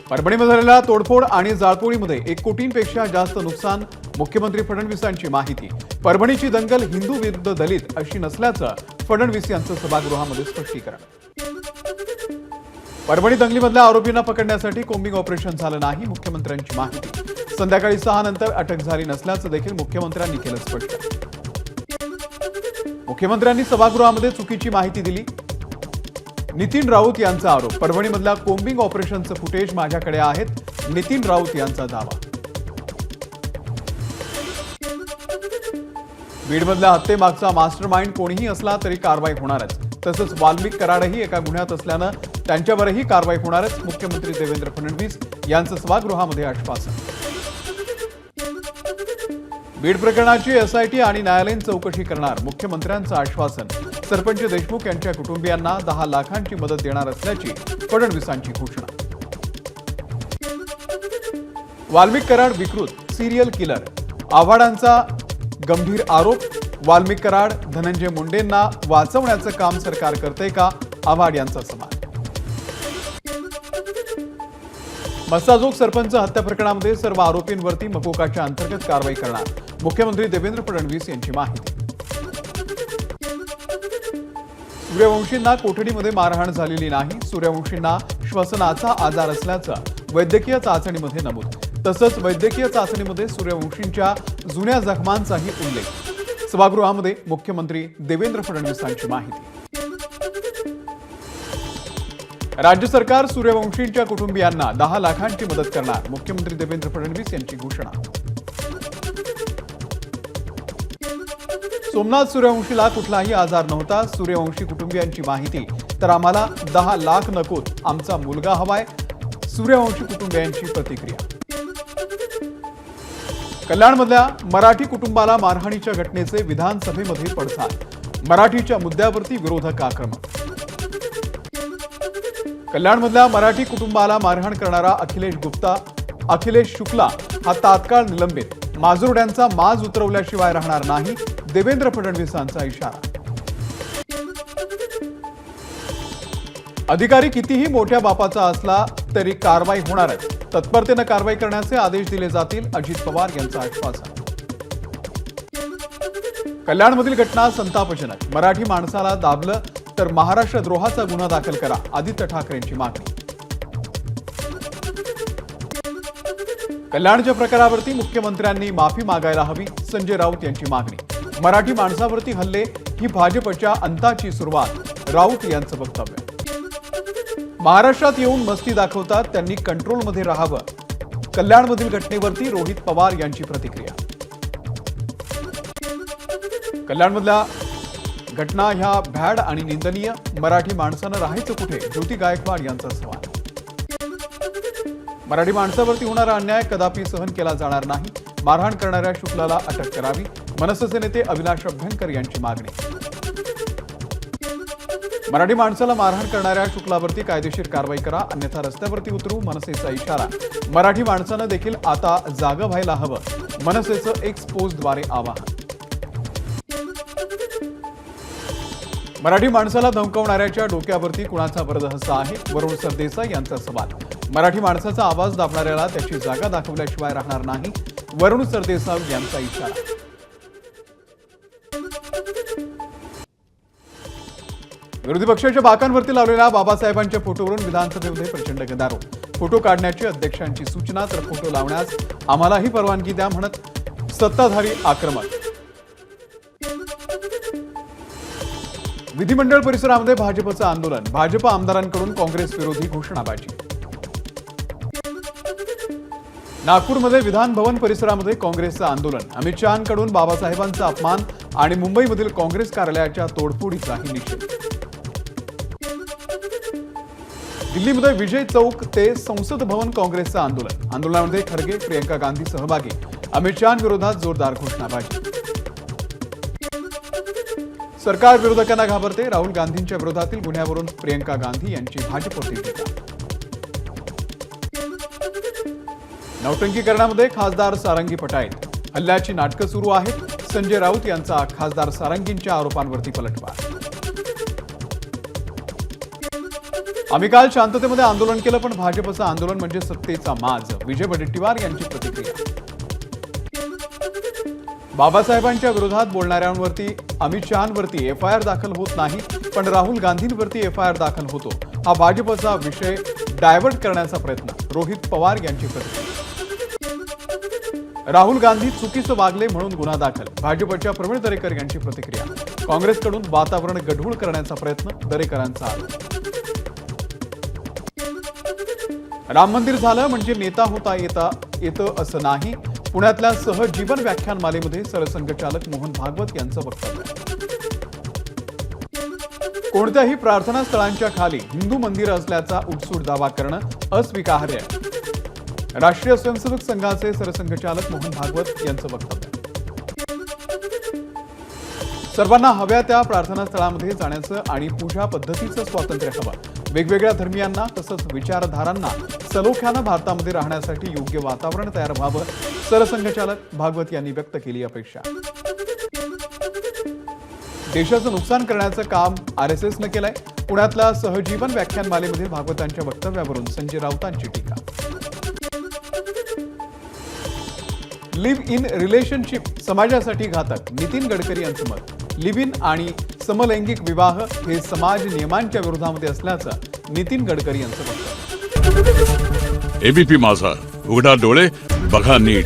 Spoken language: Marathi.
परभणीमध्ये झालेल्या तोडफोड आणि जाळपोळीमध्ये 1 कोटींपेक्षा जास्त नुकसान, मुख्यमंत्री फडणवीसांची माहिती। परभणीची दंगल हिंदू विरुद्ध दलित अशी नसल्याचं फडणवीस यांचं सभागृहामध्ये स्पष्टीकरण। परभणी दंगलीमधल्या आरोपींना पकडण्यासाठी कोम्बिंग ऑपरेशन झालं नाही, मुख्यमंत्र्यांची माहिती। संध्याकाळी 6 नंतर अटक झाली नसल्याचं देखील मुख्यमंत्र्यांनी केलं स्पष्ट। मुख्यमंत्र्यांनी सभागृहामध्ये चुकीची माहिती दिली। नितीन राऊत यांचा आरोप, परभणीमधल्या कोम्बिंग ऑपरेशनचं फुटेज माझ्याकडे आहेत, नितीन राऊत यांचा दावा। बीडमधल्या हत्येमागचा मास्टरमाइंड कोणीही असला तरी कारवाई होणारच, तसंच वाल्मिक कराडही एका गुन्ह्यात असल्यानं त्यांच्यावरही कारवाई होणारच, मुख्यमंत्री देवेंद्र फडणवीस यांचं सभागृहामध्ये आश्वासन। बीड प्रकरणाची एसआयटी आणि न्यायालयीन चौकशी करणार, मुख्यमंत्र्यांचं आश्वासन। सरपंच देशमुख यांच्या कुटुंबियांना 10 लाखांची मदत देणार असल्याची फडणवीसांची घोषणा। वाल्मिक कराड विकृत, सिरियल किलर, आव्हाडांचा गंभीर आरोप। वाल्मिक कराड, धनंजय मुंडेंना वाचवण्याचं काम सरकार करते का, आव्हाड यांचा सवाल। मस्साजोग सरपंच हत्या प्रकरणामध्ये सर्व आरोपींवरती मकोकाच्या अंतर्गत कारवाई करणार, मुख्यमंत्री देवेंद्र फडणवीस यांची माहिती। सूर्यवंशींना कोठडीमध्ये मारहाण झालेली नाही, सूर्यवंशींना श्वसनाचा आजार असल्याचं वैद्यकीय चाचणीमध्ये नमूद, तसंच वैद्यकीय चाचणीमध्ये सूर्यवंशींच्या जुन्या जखमांचाही उल्लेख। सभागृहामध्ये मुख्यमंत्री देवेंद्र फडणवीसांची माहिती। राज्य सरकार सूर्यवंशींच्या कुटुंबियांना 10 लाखांची मदत करणार, मुख्यमंत्री देवेंद्र फडणवीस यांची घोषणा। सोमनाथ सूर्यवंशीला कुठलाही आजार नव्हता, सूर्यवंशी कुटुंबियांची माहिती। तर आम्हाला 10 लाख नकोत, आमचा मुलगा हवाय, सूर्यवंशी कुटुंबियांची प्रतिक्रिया। कल्याणमधल्या मराठी कुटुंबाला मारहाणीच्या घटनेचे विधानसभेमध्ये पडसाद, मराठीच्या मुद्द्यावरती विरोधक आक्रमक। कल्याणमधल्या मराठी कुटुंबाला मारहाण करणारा अखिलेश शुक्ला हा तात्काळ निलंबित, माजुरड्यांचा माज उतरवल्याशिवाय राहणार नाही, देवेंद्र फडणवीसांचा इशारा। अधिकारी कितीही मोठ्या बापाचा असला तरी कारवाई होणारच, तत्परतेनं कारवाई करण्याचे आदेश दिले जातील, अजित पवार यांचं आश्वासन। कल्याणमधील घटना संतापजनक, मराठी माणसाला दाबलं तर महाराष्ट्रद्रोहाचा गुन्हा दाखल करा, आदित्य ठाकरेंची मागणी। कल्याणच्या प्रकारावरती मुख्यमंत्र्यांनी माफी मागायला हवी, संजय राऊत यांची मागणी। मराठी माणसावरती हल्ले ही भाजपच्या अंताची सुरुवात, राऊत यांचं वक्तव्य। महाराष्ट्रात येऊन मस्ती दाखवतात, त्यांनी कंट्रोलमध्ये राहावं, कल्याणमधील घटनेवरती रोहित पवार यांची प्रतिक्रिया। कल्याणमधल्या घटना ह्या भ्याड आणि निंदनीय, मराठी माणसानं राहायचं कुठे, ज्योती गायकवाड यांचा सवाल। मराठी माणसावरती होणारा अन्याय कदापि सहन केला जाणार नाही, मारहाण करणाऱ्या शुक्लाला अटक करावी, मनसेचे नेते अविनाश अभ्यंकर यांची मागणी। मराठी माणसाला मारहाण करणाऱ्या शुक्लावरती कायदेशीर कारवाई करा, अन्यथा रस्त्यावरती उतरू, मनसेचा इशारा। मराठी माणसानं देखील आता जागं व्हायला हवं, मनसेचं एक्स पोस्टद्वारे आवाहन। मराठी माणसाला धमकावणाऱ्याच्या डोक्यावरती कुणाचा वरदहस्ता आहे, वरुण सरदेसाई यांचा सवाल। मराठी माणसाचा आवाज दाबणाऱ्याला त्याची जागा दाखवल्याशिवाय राहणार नाही, वरुण सरदेसाई यांचा इशारा। विरोधी पक्षाच्या बाकांवरती लावलेल्या बाबासाहेबांच्या फोटोवरून विधानसभेमध्ये प्रचंड गदारोळ, फोटो काढण्याची अध्यक्षांची सूचना, तर फोटो लावण्यास आम्हालाही परवानगी द्या म्हणत सत्ताधारी आक्रमक। विधिमंडळ परिसरामध्ये भाजपचं आंदोलन, भाजप आमदारांकडून काँग्रेस विरोधी घोषणाबाजी। नागपूरमध्ये विधान भवन परिसरामध्ये काँग्रेसचं आंदोलन, अमित शहांकडून बाबासाहेबांचा अपमान आणि मुंबईमधील काँग्रेस कार्यालयाच्या तोडफोडीचाही निषेध। दिल्लीमध्ये विजय चौक ते संसद भवन काँग्रेसचं आंदोलन, आंदोलनामध्ये खरगे, प्रियंका गांधी सहभागी, अमित शहांविरोधात जोरदार घोषणाबाजी। सरकार विरोधकांना घाबरते, राहुल गांधींच्या विरोधातील गुन्ह्यावरून प्रियंका गांधी यांची भाजपवरती टीका। नौटंकीकरणामध्ये खासदार सारंगी पटाईत, हल्ल्याची नाटकं सुरू आहेत, संजय राऊत यांचा खासदार सारंगींच्या आरोपांवरती पलटवार। आम्ही काल शांततेमध्ये आंदोलन केलं, पण भाजपचं आंदोलन म्हणजे सत्तेचा माज. विजय वडेट्टीवार यांची प्रतिक्रिया. बाबासाहेबांच्या विरोधात बोलणाऱ्यांवरती, अमित शहांवरती एफआयआर दाखल होत नाही, पण राहुल गांधींवरती एफआयआर दाखल होतो. हा भाजपचा विषय डायव्हर्ट करण्याचा प्रयत्न. रोहित पवार यांची प्रतिक्रिया. राहुल गांधी चुकीचं वागले म्हणून गुन्हा दाखल. भाजपच्या प्रवीण दरेकर यांची प्रतिक्रिया. काँग्रेसकडून वातावरण गढूळ करण्याचा प्रयत्न. दरेकरांचा आरोप. राम मंदिर झालं म्हणजे नेता होता येतं असं नाही. पुण्यातल्या सहजीवन व्याख्यानमालेमध्ये सरसंघचालक मोहन भागवत यांचं वक्तव्य. कोणत्याही प्रार्थना स्थळांच्या खाली हिंदू मंदिर असल्याचा उठसूट दावा करणं अस्वीकार्य. राष्ट्रीय स्वयंसेवक संघाचे सरसंघचालक मोहन भागवत यांचं वक्तव्य. सर्वांना हव्या त्या प्रार्थना स्थळामध्ये जाण्याचं आणि पूजा पद्धतीचं स्वातंत्र्य हवं. वेगवेगळ्या धर्मियांना तसंच विचारधारांना सलोख्यानं भारतामध्ये राहण्यासाठी योग्य वातावरण तयार व्हावं. सरसंघचालक भागवत यांनी व्यक्त केली अपेक्षा. देशाचं नुकसान करण्याचं काम आरएसएसनं केलंय. पुण्यातल्या सहजीवन व्याख्यानमालेमध्ये भागवतांच्या वक्तव्यावरून संजय राऊतांची टीका. लिव्ह इन रिलेशनशिप समाजासाठी घातक. नितीन गडकरी यांचं मत. लिव्ह इन आणि समलैंगिक विवाह हे समाज नियमांच्या विरोधामध्ये असल्याचं नितीन गडकरी यांचं वक्तव्य. एबीपी माझा, उघडा डोळे बघा नीट.